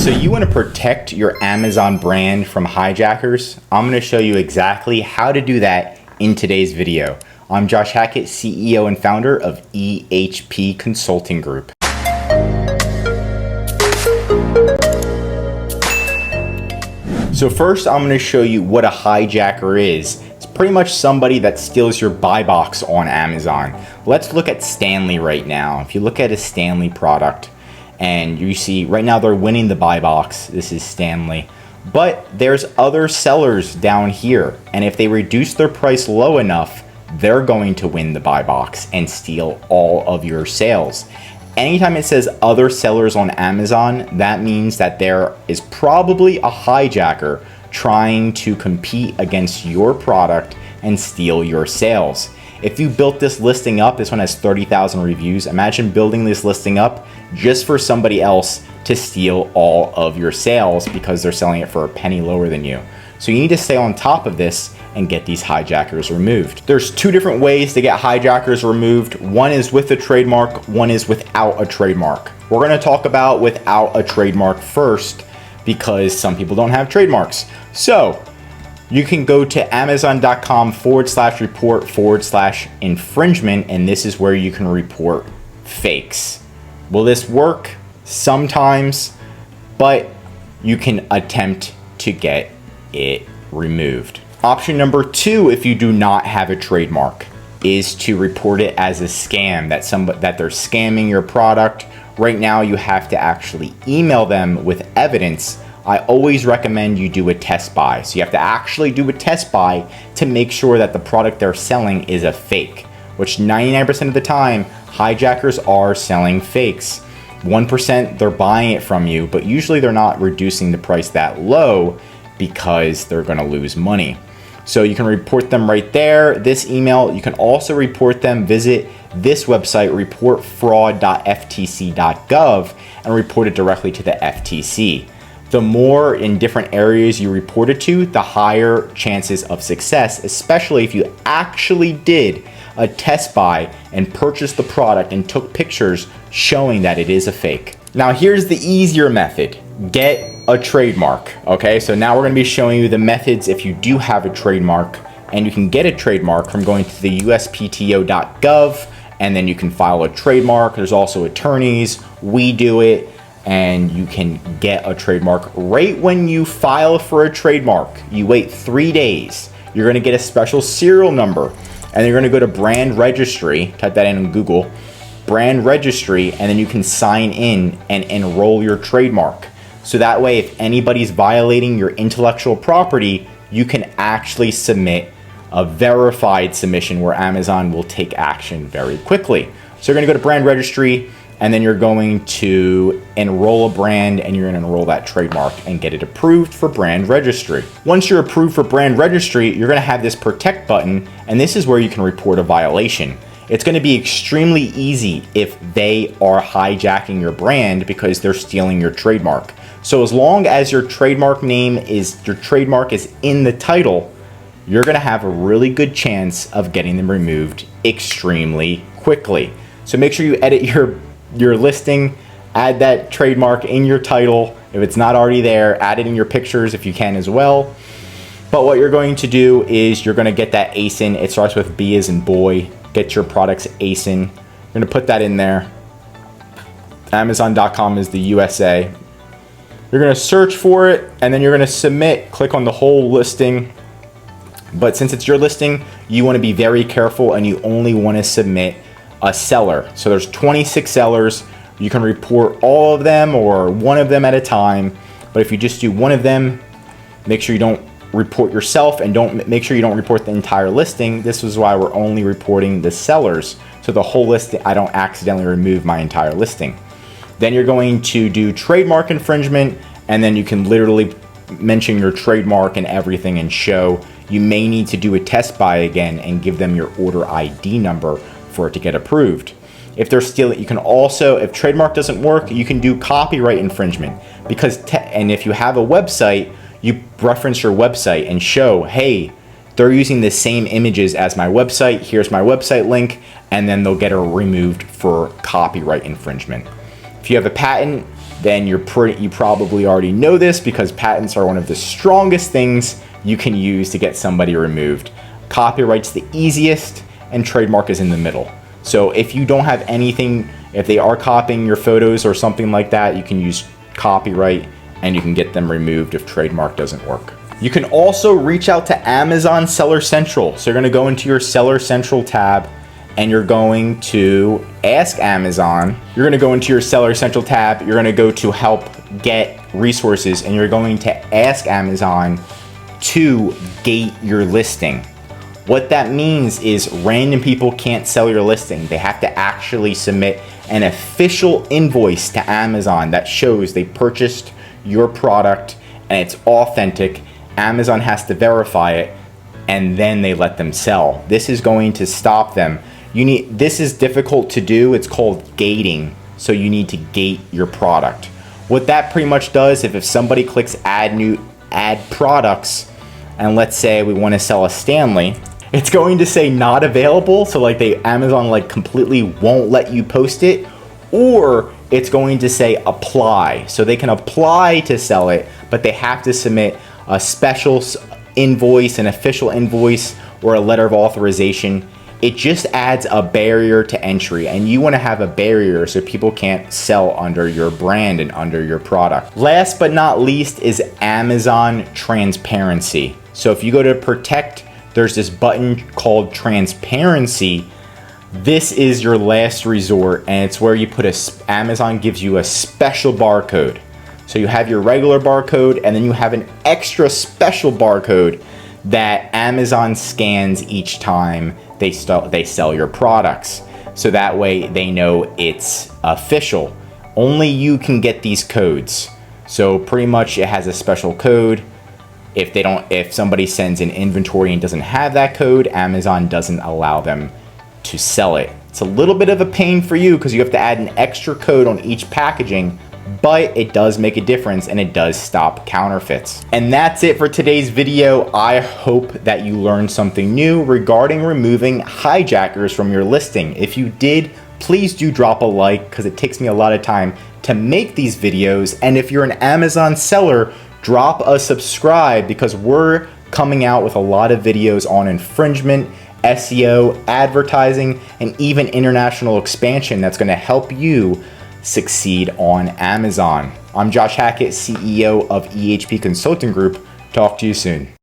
So you want to protect your Amazon brand from hijackers? I'm going to show you exactly how to do that in today's video. I'm Josh Hackett, CEO and founder of EHP Consulting Group. So first, I'm going to show you what a hijacker is. It's pretty much somebody that steals your buy box on Amazon. Let's look at Stanley right now. If you look at a Stanley product and you see right now they're winning the buy box, this is Stanley. But there's other sellers down here, and if they reduce their price low enough, they're going to win the buy box and steal all of your sales. Anytime it says other sellers on Amazon, that means that there is probably a hijacker trying to compete against your product and steal your sales. If you built this listing up, this one has 30,000 reviews. Imagine building this listing up just for somebody else to steal all of your sales because they're selling it for a penny lower than you. So you need to stay on top of this and get these hijackers removed. There's two different ways to get hijackers removed. One is with a trademark, one is without a trademark. We're gonna talk about without a trademark first because some people don't have trademarks. So you can go to amazon.com/report/infringement, and this is where you can report fakes. Will this work? Sometimes, but you can attempt to get it removed. Option number two, if you do not have a trademark, is to report it as a scam, that they're scamming your product. Right now, you have to actually email them with evidence. I always recommend you do a test buy. So you have to actually do a test buy to make sure that the product they're selling is a fake, which 99% of the time, hijackers are selling fakes. 1% they're buying it from you, but usually they're not reducing the price that low because they're gonna lose money. So you can report them right there, this email. You can also report them, visit this website, reportfraud.ftc.gov, and report it directly to the FTC. The more in different areas you report it to, the higher chances of success, especially if you actually did a test buy and purchased the product and took pictures showing that it is a fake. Now here's the easier method. Get a trademark, okay? So now we're gonna be showing you the methods if you do have a trademark, and you can get a trademark from going to the uspto.gov, and then you can file a trademark. There's also attorneys, we do it, and you can get a trademark right when you file for a trademark. You wait 3 days, you're gonna get a special serial number, and you're gonna go to brand registry, type that in Google, brand registry, and then you can sign in and enroll your trademark. So that way, if anybody's violating your intellectual property, you can actually submit a verified submission where Amazon will take action very quickly. So you're gonna go to brand registry, and then you're going to enroll a brand, and you're gonna enroll that trademark and get it approved for brand registry. Once you're approved for brand registry, you're gonna have this protect button, and this is where you can report a violation. It's gonna be extremely easy if they are hijacking your brand because they're stealing your trademark. So as long as your trademark is in the title, you're gonna have a really good chance of getting them removed extremely quickly. So make sure you edit your listing, add that trademark in your title. If it's not already there, add it in your pictures if you can as well. But what you're going to do is you're gonna get that ASIN. It starts with B as in boy. Get your product's ASIN. You're gonna put that in there. Amazon.com is the USA. You're gonna search for it, and then you're gonna submit, click on the whole listing. But since it's your listing, you wanna be very careful, and you only wanna submit a seller. So there's 26 sellers. You can report all of them or one of them at a time. But if you just do one of them, make sure you don't report yourself, and make sure you don't report the entire listing. This is why we're only reporting the sellers. So the whole listing, I don't accidentally remove my entire listing. Then you're going to do trademark infringement, and then you can literally mention your trademark and everything and show. You may need to do a test buy again and give them your order ID number for it to get approved. If they're stealing, you can also, if trademark doesn't work, you can do copyright infringement, and if you have a website, you reference your website and show, hey, they're using the same images as my website, here's my website link, and then they'll get it removed for copyright infringement. If you have a patent, then you probably already know this, because patents are one of the strongest things you can use to get somebody removed. Copyright's the easiest, and trademark is in the middle. So if you don't have anything, if they are copying your photos or something like that, you can use copyright and you can get them removed if trademark doesn't work. You can also reach out to Amazon Seller Central. So you're gonna go into your Seller Central tab and you're going to ask Amazon. You're gonna go into your Seller Central tab, you're gonna go to help get resources, and you're going to ask Amazon to gate your listing. What that means is random people can't sell your listing. They have to actually submit an official invoice to Amazon that shows they purchased your product and it's authentic. Amazon has to verify it, and then they let them sell. This is going to stop them. This is difficult to do. It's called gating. So you need to gate your product. What that pretty much does, if somebody clicks add products, and let's say we want to sell a Stanley, it's going to say not available. So like Amazon like completely won't let you post it, or it's going to say apply. So they can apply to sell it, but they have to submit a special invoice, an official invoice, or a letter of authorization. It just adds a barrier to entry, and you want to have a barrier so people can't sell under your brand and under your product. Last but not least is Amazon transparency. So if you go to protect, there's this button called transparency. This is your last resort, and it's where you put Amazon gives you a special barcode. So you have your regular barcode, and then you have an extra special barcode that Amazon scans each time they sell your products. So that way they know it's official. Only you can get these codes. So pretty much it has a special code. If somebody sends an inventory and doesn't have that code, Amazon doesn't allow them to sell it. It's a little bit of a pain for you because you have to add an extra code on each packaging, but it does make a difference and it does stop counterfeits. And that's it for today's video. I hope that you learned something new regarding removing hijackers from your listing. If you did, please do drop a like, because it takes me a lot of time to make these videos. And if you're an Amazon seller, drop a subscribe, because we're coming out with a lot of videos on infringement, SEO, advertising, and even international expansion that's going to help you succeed on Amazon. I'm Josh Hackett, CEO of EHP Consulting Group. Talk to you soon.